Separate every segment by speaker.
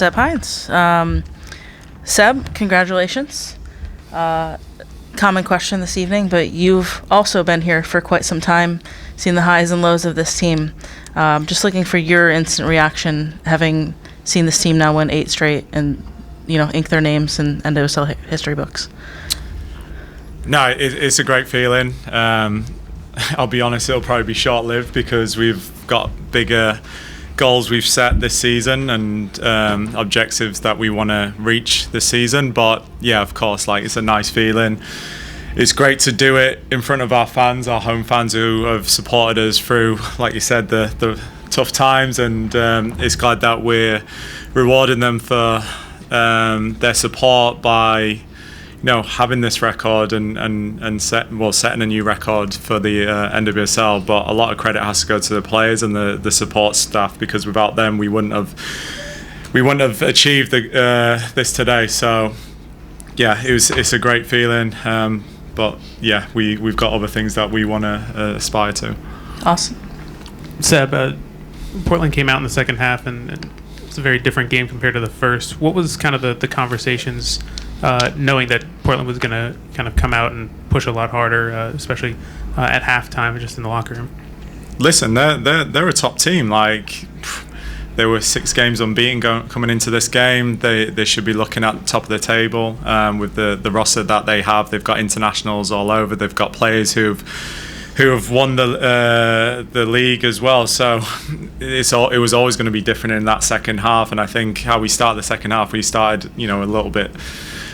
Speaker 1: Seb Hines. Seb, congratulations. Common question this evening, but you've also been here for quite some time, seen the highs and lows of this team. Just looking for your instant reaction, having seen this team now win 8 straight and, ink their names in NWSL history books.
Speaker 2: No, it's a great feeling. I'll be honest, it'll probably be short-lived because we've got bigger goals we've set this season and objectives that we want to reach this season. But yeah, of course, it's a nice feeling. It's great to do it in front of our fans, our home fans who have supported us through, like you said, the tough times, and it's glad that we're rewarding them for their support by having this record and setting a new record for the NWSL. But a lot of credit has to go to the players and the support staff, because without them we wouldn't have achieved this today. So yeah, it's a great feeling. But yeah, we've got other things that we want to aspire to.
Speaker 1: Awesome.
Speaker 3: Seb, Portland came out in the second half and it's a very different game compared to the first. What was kind of the conversations, knowing that Portland was going to kind of come out and push a lot harder, especially at halftime, just in the locker room?
Speaker 2: Listen, they're a top team. They were 6 games unbeaten coming into this game. They should be looking at the top of the table with the roster that they have. They've got internationals all over. They've got players who have won the league as well. So it was always going to be different in that second half. And I think how we started the second half, we started a little bit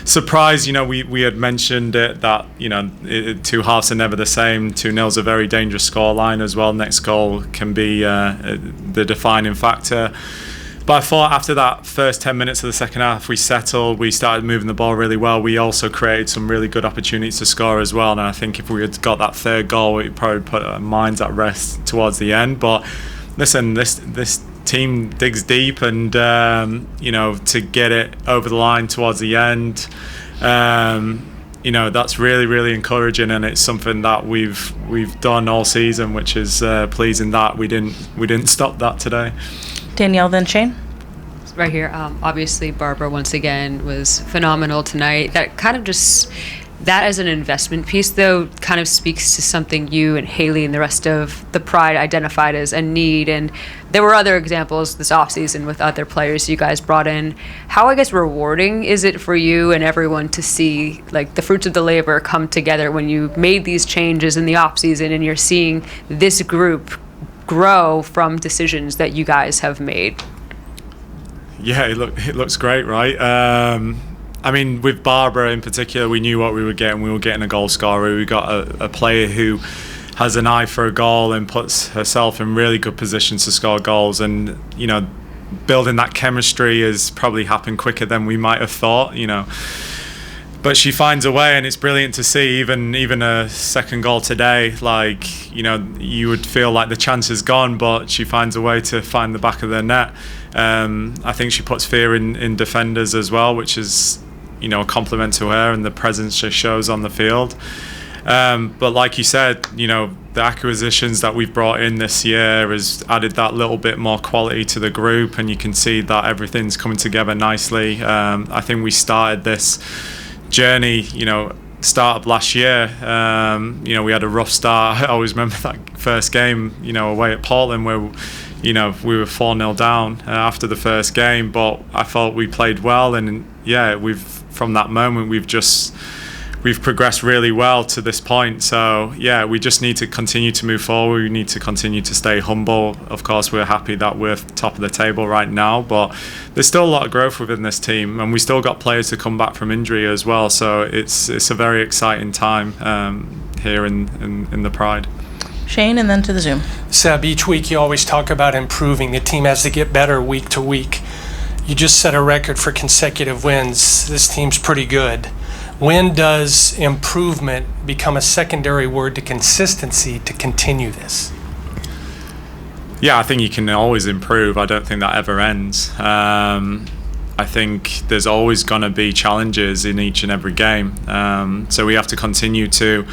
Speaker 2: surprised. We had mentioned it that 2 halves are never the same. 2-0 is a very dangerous scoreline as well. Next goal can be the defining factor. But I thought after that first 10 minutes of the second half, we settled, we started moving the ball really well. We also created some really good opportunities to score as well. And I think if we had got that third goal, it probably put our minds at rest towards the end. But listen, this team digs deep, and to get it over the line towards the end, that's really, really encouraging, and it's something that we've done all season, which is pleasing that we didn't stop that today.
Speaker 1: Danielle, then Shane.
Speaker 4: Right here. Obviously, Barbara once again was phenomenal tonight. That kind of just, that as an investment piece, though, kind of speaks to something you and Haley and the rest of the Pride identified as a need. And there were other examples this offseason with other players you guys brought in. How, I guess, rewarding is it for you and everyone to see the fruits of the labor come together when you made these changes in the offseason and you're seeing this group grow from decisions that you guys have made?
Speaker 2: Yeah, it looks great, right? With Barbara in particular, we knew what we were getting. We were getting a goal scorer. We got a player who has an eye for a goal and puts herself in really good positions to score goals. And building that chemistry has probably happened quicker than we might have thought. But she finds a way, and it's brilliant to see. Even a second goal today, you would feel like the chance is gone, but she finds a way to find the back of the net. I think she puts fear in defenders as well, which is a compliment to her, and the presence she shows on the field. But like you said, the acquisitions that we've brought in this year has added that little bit more quality to the group, and you can see that everything's coming together nicely. I think we started this journey, start of last year. We had a rough start. I always remember that first game, away at Portland, where we were 4-0 down after the first game, but I thought we played well, and from that moment we've progressed really well to this point. So yeah, we just need to continue to move forward. We need to continue to stay humble. Of course, we're happy that we're top of the table right now, but there's still a lot of growth within this team, and we still got players to come back from injury as well. So it's a very exciting time here in the Pride.
Speaker 1: Shane, and then to the Zoom.
Speaker 5: Seb, each week you always talk about improving. The team has to get better week to week. You just set a record for consecutive wins. This team's pretty good. When does improvement become a secondary word to consistency to continue this?
Speaker 2: Yeah, I think you can always improve. I don't think that ever ends. I think there's always going to be challenges in each and every game. So we have to continue to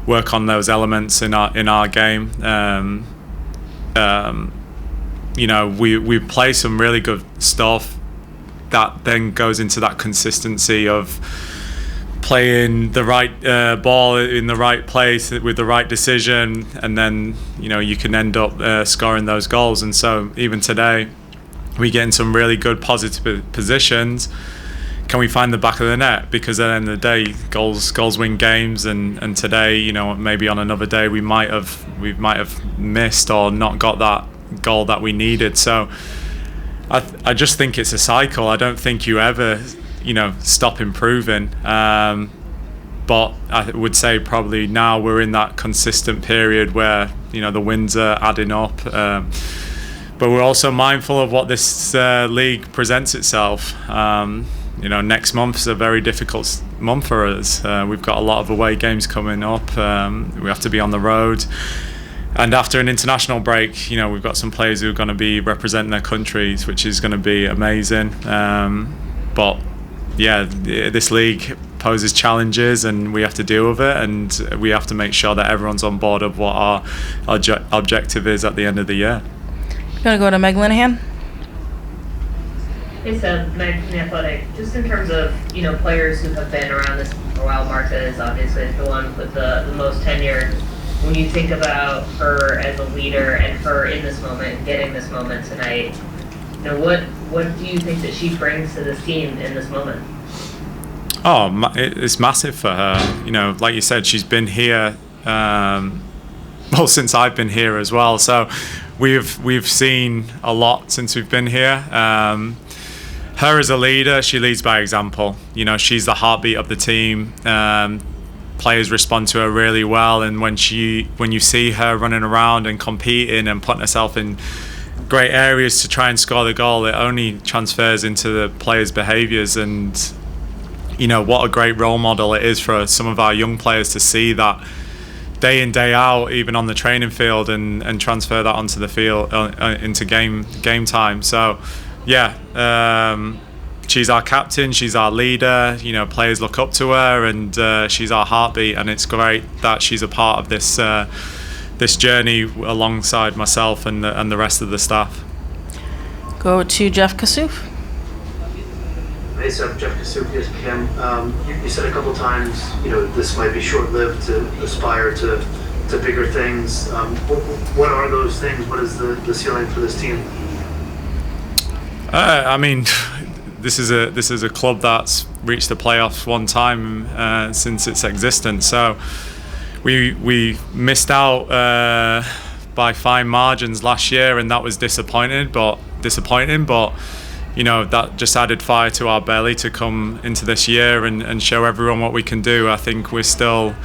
Speaker 2: work on those elements in our game. We play some really good stuff. that then goes into that consistency of playing the right ball in the right place with the right decision, and then you can end up scoring those goals. And so even today, we get in some really good positive positions. Can we find the back of the net? Because at the end of the day, goals win games, and today, maybe on another day we might have missed or not got that goal that we needed. So I just think it's a cycle. I don't think you ever stop improving. But I would say probably now we're in that consistent period where the wins are adding up. But we're also mindful of what this league presents itself. Next month's a very difficult month for us. We've got a lot of away games coming up. We have to be on the road. And after an international break, we've got some players who are going to be representing their countries, which is going to be amazing. But yeah, this league poses challenges, and we have to deal with it, and we have to make sure that everyone's on board of what our objective is at the end of the year.
Speaker 1: Gonna go to Meg Linehan.
Speaker 6: Hey Seb, Meg from The Athletic. Just in terms of, players who have been around this for a while, Marta is obviously the one with the most tenure. When you think about her as a leader and her in this moment, getting this moment tonight, what do you think that she brings to this team in this moment?
Speaker 2: Oh, it's massive for her. Like you said, she's been here, since I've been here as well. So we've seen a lot since we've been here. Her as a leader, she leads by example. She's the heartbeat of the team. Players respond to her really well, and when you see her running around and competing and putting herself in great areas to try and score the goal, it only transfers into the players' behaviours. And what a great role model it is for some of our young players to see that day in, day out, even on the training field, and transfer that onto the field into game time. So yeah, she's our captain, she's our leader. Players look up to her, and she's our heartbeat, and it's great that she's a part of this journey alongside myself and the rest of the staff.
Speaker 1: Go to Jeff Kassouf.
Speaker 7: Hey, Seb, Jeff Kassouf, ESPN. You said a couple times, this might be short-lived, to aspire to bigger things. What are those things? What is the ceiling for this team?
Speaker 2: This is a club that's reached the playoffs one time since its existence. So we missed out by fine margins last year, and that was disappointing. But that just added fire to our belly to come into this year and show everyone what we can do. I think we're still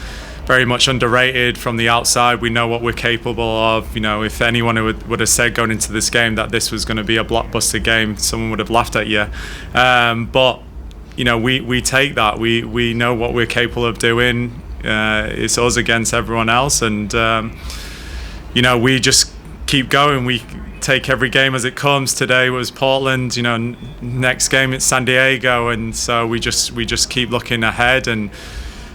Speaker 2: very much underrated from the outside. We know what we're capable of. If anyone would have said going into this game that this was going to be a blockbuster game, someone would have laughed at you. But we take that. We know what we're capable of doing. It's us against everyone else, and we just keep going. We take every game as it comes. Today was Portland. Next game it's San Diego, and so we just keep looking ahead, and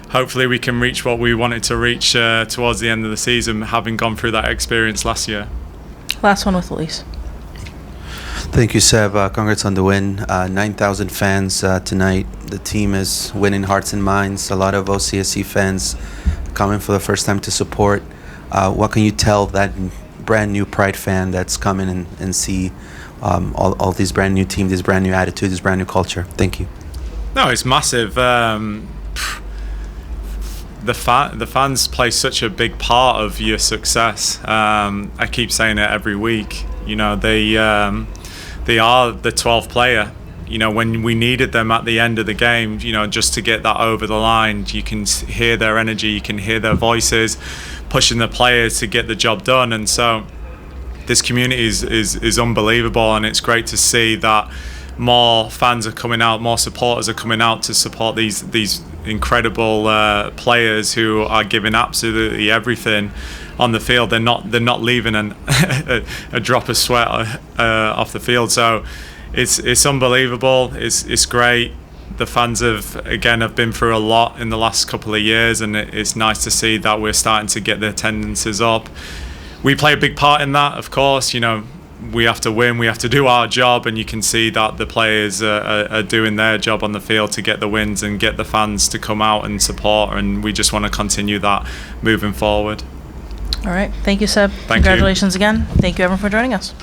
Speaker 2: hopefully we can reach what we wanted to reach towards the end of the season, having gone through that experience last year.
Speaker 1: Last one with Elise.
Speaker 8: Thank you, Seb. Congrats on the win. 9,000 fans tonight. The team is winning hearts and minds. A lot of OCSC fans coming for the first time to support. What can you tell that brand new Pride fan that's coming and see all these brand new team, this brand new attitude, this brand new culture? Thank you.
Speaker 2: No, it's massive. The fans play such a big part of your success. I keep saying it every week. They are the 12th player. When we needed them at the end of the game, just to get that over the line, you can hear their energy, you can hear their voices pushing the players to get the job done. And so this community is unbelievable, and it's great to see that more fans are coming out, more supporters are coming out to support these incredible players who are giving absolutely everything on the field. They're not leaving a drop of sweat off the field. So it's unbelievable. It's great. The fans have been through a lot in the last couple of years, and it's nice to see that we're starting to get the attendances up. We play a big part in that, of course. we have to win, we have to do our job, and you can see that the players are doing their job on the field to get the wins and get the fans to come out and support, and we just want to continue that moving forward.
Speaker 1: All right. Thank you, Seb.
Speaker 2: Thank you.
Speaker 1: Congratulations again. Thank you, everyone, for joining us.